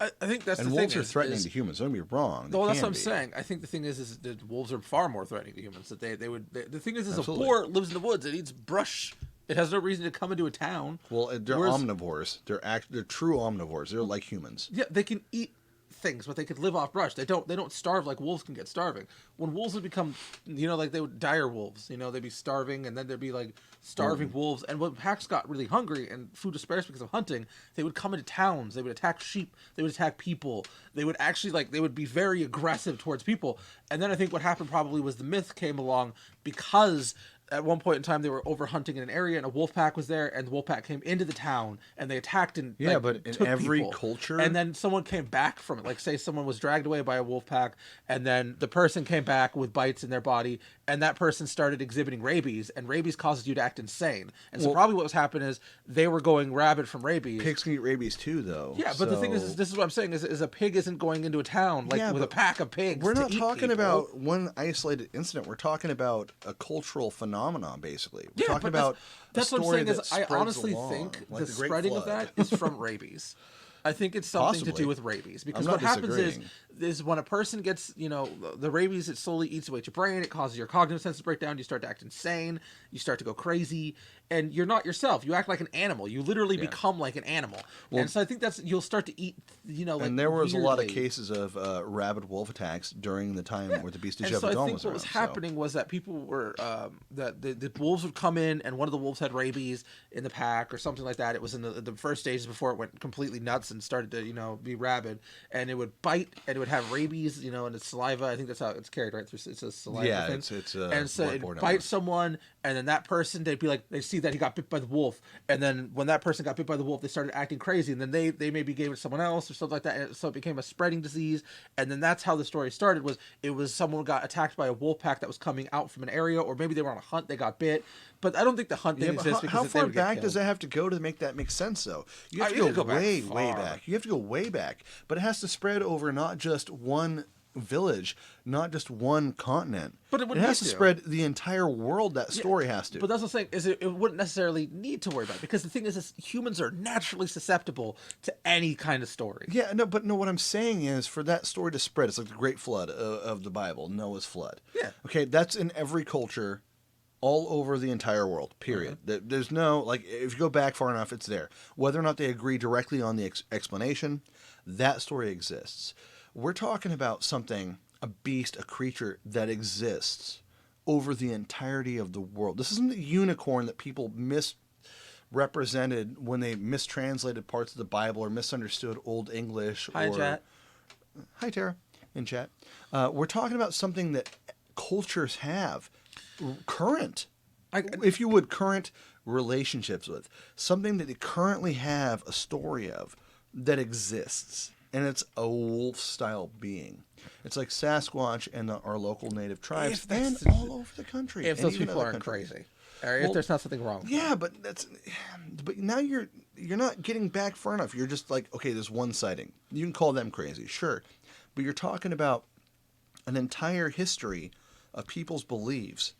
Speaker 2: I think that's
Speaker 1: and
Speaker 2: the
Speaker 1: wolves
Speaker 2: thing.
Speaker 1: are threatening to humans. Don't get me wrong.
Speaker 2: Well, that's what I'm saying. I think the thing is that wolves are far more threatening to humans. That the thing is Absolutely. A boar lives in the woods. It eats brush. It has no reason to come into a town.
Speaker 1: Well, they're omnivores. They're true omnivores. They're like humans.
Speaker 2: Yeah, they can eat things, but they could live off brush. They don't starve like wolves can get starving. When wolves would become, like they would dire wolves. They'd be starving, and then there'd be like starving wolves. And when packs got really hungry and food was scarce because of hunting, they would come into towns. They would attack sheep. They would attack people. They would actually they would be very aggressive towards people. And then I think what happened probably was the myth came along because at one point in time they were over hunting in an area and a wolf pack was there, and the wolf pack came into the town and they attacked and
Speaker 1: but in every culture,
Speaker 2: and then someone came back from it. Like say someone was dragged away by a wolf pack and then the person came back with bites in their body and that person started exhibiting rabies, and rabies causes you to act insane. And so probably what was happening is they were going rabid from rabies.
Speaker 1: Pigs can get rabies too, though.
Speaker 2: Yeah, but the thing is this is what I'm saying is a pig isn't going into a town with a pack of pigs.
Speaker 1: We're not talking
Speaker 2: people.
Speaker 1: about one isolated incident. We're talking about a cultural phenomenon, basically. We're talking about
Speaker 2: that's
Speaker 1: a story
Speaker 2: what I'm saying is I honestly think
Speaker 1: like
Speaker 2: the spreading of that is from rabies. I think it's something to do with rabies, because what happens is when a person gets, the rabies, it slowly eats away at your brain. It causes your cognitive senses to break down. You start to act insane. You start to go crazy, and you're not yourself. You act like an animal. You literally become like an animal. Well, and so I think you'll start to eat,
Speaker 1: and there was a lot of cases of rabid wolf attacks during the time where the Beast of Jebedon was around.
Speaker 2: I think what was happening was that people were, that the wolves would come in, and one of the wolves had rabies in the pack or something like that. It was in the first stages before it went completely nuts and started to be rabid, and it would bite and it would have rabies in its saliva. I think that's how it's carried, right? It's a saliva thing.
Speaker 1: It's
Speaker 2: and so it bites someone, and then that person, they'd be like, they see that he got bit by the wolf, and then when that person got bit by the wolf, they started acting crazy, and then they maybe gave it to someone else or something like that, and so it became a spreading disease. And then that's how the story started. Was someone got attacked by a wolf pack that was coming out from an area, or maybe they were on a hunt, they got bit. But I don't think the hunt thing exists because
Speaker 1: how far back does that have to go to make that make sense, though? You have to go way back. You have to go way back. But it has to spread over not just one village, not just one continent.
Speaker 2: But it would
Speaker 1: has
Speaker 2: need
Speaker 1: to
Speaker 2: to.
Speaker 1: spread the entire world. That story has to.
Speaker 2: But that's what I'm saying, is it wouldn't necessarily need to worry about it, because the thing is humans are naturally susceptible to any kind of story.
Speaker 1: Yeah, no, but no, what I'm saying is for that story to spread, it's like the Great Flood of the Bible, Noah's flood.
Speaker 2: Yeah.
Speaker 1: Okay, that's in every culture all over the entire world, period. There's no, like, if you go back far enough, it's there. Whether or not they agree directly on the explanation, that story exists. We're talking about something, a beast, a creature that exists over the entirety of the world. This isn't the unicorn that people misrepresented when they mistranslated parts of the Bible or misunderstood Old English.
Speaker 2: Hi, chat.
Speaker 1: Hi, Tara, in chat. We're talking about something that cultures have, current, if you would, current relationships with. Something that they currently have a story of that exists. And it's a wolf-style being. It's like Sasquatch and our local native tribes and all over the country.
Speaker 2: If those people aren't crazy. Or if there's not something wrong with them.
Speaker 1: But now you're not getting back far enough. You're just like, okay, there's one sighting. You can call them crazy, sure. But you're talking about an entire history of people's beliefs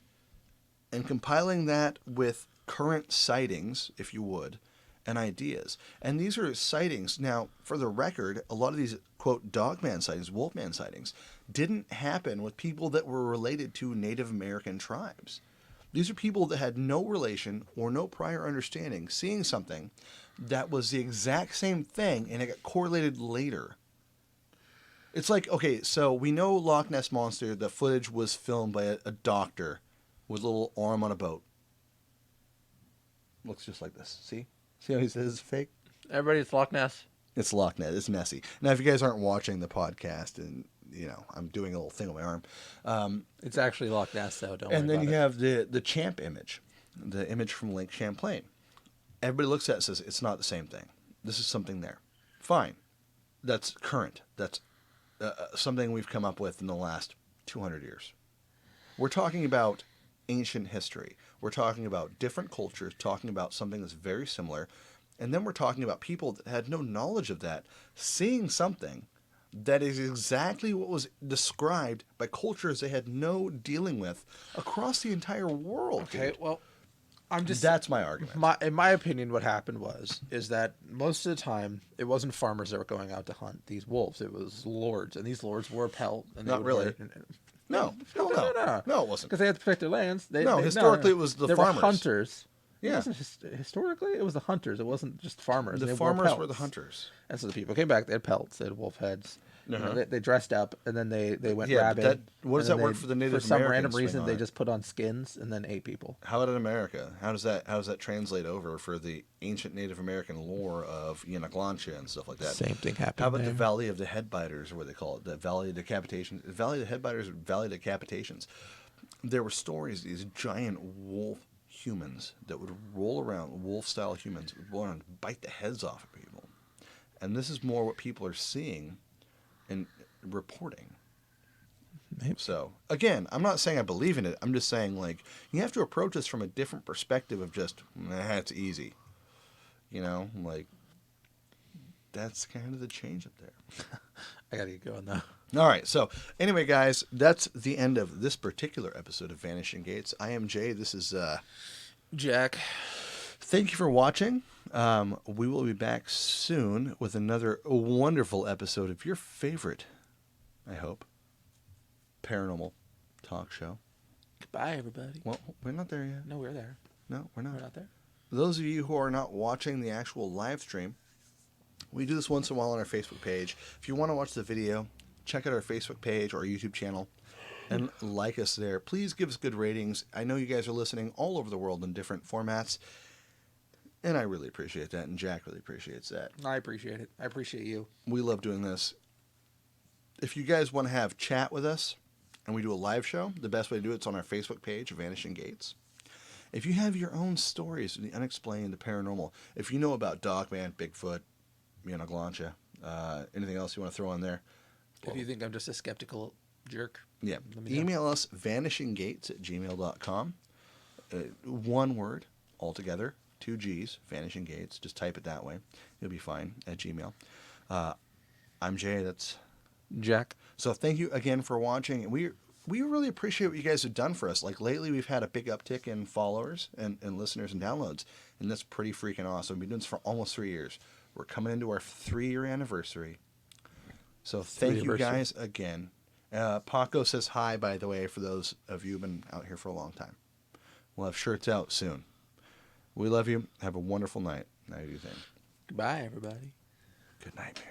Speaker 1: and compiling that with current sightings, if you would, and ideas. And these are sightings. Now, for the record, a lot of these, quote, dogman sightings, wolfman sightings, didn't happen with people that were related to Native American tribes. These are people that had no relation or no prior understanding, seeing something that was the exact same thing, and it got correlated later. It's like, okay, so we know Loch Ness Monster, the footage was filmed by a doctor with a little arm on a boat. Looks just like this. See? See how he says it's fake?
Speaker 2: Everybody, it's Loch Ness.
Speaker 1: It's Loch Ness. It's Nessie. Now, if you guys aren't watching the podcast, and I'm doing a little thing with my arm.
Speaker 2: It's actually Loch Ness, though. Don't worry
Speaker 1: And then
Speaker 2: about
Speaker 1: you
Speaker 2: it.
Speaker 1: have the Champ image, the image from Lake Champlain. Everybody looks at it and says it's not the same thing. This is something there. Fine. That's current. That's something we've come up with in the last 200 years. We're talking about ancient history. We're talking about different cultures, talking about something that's very similar. And then we're talking about people that had no knowledge of that, seeing something that is exactly what was described by cultures they had no dealing with across the entire world.
Speaker 2: Okay,
Speaker 1: dude.
Speaker 2: well,
Speaker 1: That's my argument.
Speaker 2: In my opinion, what happened is that most of the time it wasn't farmers that were going out to hunt these wolves. It was lords, and these lords wore pelt. And
Speaker 1: Not really. No, hell no. No, it wasn't.
Speaker 2: Because they had to protect their lands.
Speaker 1: Historically, it was the
Speaker 2: there
Speaker 1: farmers.
Speaker 2: Were hunters.
Speaker 1: Yeah.
Speaker 2: It wasn't historically, it was the hunters. It wasn't just farmers.
Speaker 1: The
Speaker 2: They wore
Speaker 1: farmers were
Speaker 2: pelts.
Speaker 1: the hunters.
Speaker 2: And so the people came back. They had pelts. They had wolf heads. You know, they dressed up, and then they went
Speaker 1: Yeah, but
Speaker 2: rabid.
Speaker 1: what does
Speaker 2: and
Speaker 1: that
Speaker 2: then
Speaker 1: work for the Native
Speaker 2: For some
Speaker 1: American
Speaker 2: random
Speaker 1: swing
Speaker 2: reason,
Speaker 1: on
Speaker 2: they
Speaker 1: it?
Speaker 2: just put on skins and then ate people.
Speaker 1: How about in America? How does that translate over for the ancient Native American lore of Yanaglancha and stuff like that?
Speaker 2: Same thing happened.
Speaker 1: How about
Speaker 2: there.
Speaker 1: the Valley of the Headbiters, or what they call it, the Valley of Decapitation? Valley of the Headbiters, Valley of Decapitations. There were stories, these giant wolf humans that would roll around, wolf-style humans, would roll around and bite the heads off of people. And this is more what people are seeing and reporting.
Speaker 2: Maybe.
Speaker 1: So, again, I'm not saying I believe in it. I'm just saying, like, you have to approach this from a different perspective of just, it's easy. Like, that's kind of the change up there.
Speaker 2: I gotta get going though.
Speaker 1: All right. So, anyway, guys, that's the end of this particular episode of Vanishing Gates. I am Jay. This is
Speaker 2: Jack.
Speaker 1: Thank you for watching. We will be back soon with another wonderful episode of your favorite, I hope, paranormal talk show.
Speaker 2: Goodbye, everybody.
Speaker 1: Well, we're not there yet.
Speaker 2: No, we're there.
Speaker 1: No, we're not.
Speaker 2: We're not there.
Speaker 1: Those of you who are not watching the actual live stream, we do this once in a while on our Facebook page. If you want to watch the video, check out our Facebook page or our YouTube channel and like us there. Please give us good ratings. I know you guys are listening all over the world in different formats, and I really appreciate that, and Jack really appreciates that.
Speaker 2: I appreciate it. I appreciate you.
Speaker 1: We love doing this. If you guys want to have chat with us and we do a live show, the best way to do it's on our Facebook page, Vanishing Gates. If you have your own stories, the unexplained, the paranormal, if you know about Dogman, Bigfoot, Yanaglancha, anything else you want to throw on there.
Speaker 2: If you think I'm just a skeptical jerk.
Speaker 1: Yeah.
Speaker 2: Let me know.
Speaker 1: Email us vanishinggates@gmail.com. One word altogether, 2 G's, Vanishing Gates. Just type it that way. You'll be fine at Gmail. I'm Jay. That's
Speaker 2: Jack.
Speaker 1: So thank you again for watching. And we really appreciate what you guys have done for us. Like lately, we've had a big uptick in followers and listeners and downloads, and that's pretty freaking awesome. We've been doing this for almost 3 years. We're coming into our 3-year anniversary. So thank you guys again. Paco says hi, by the way, for those of you who've been out here for a long time. We'll have shirts out soon. We love you. Have a wonderful night. Night, you think.
Speaker 2: Goodbye, everybody.
Speaker 1: Good night, man.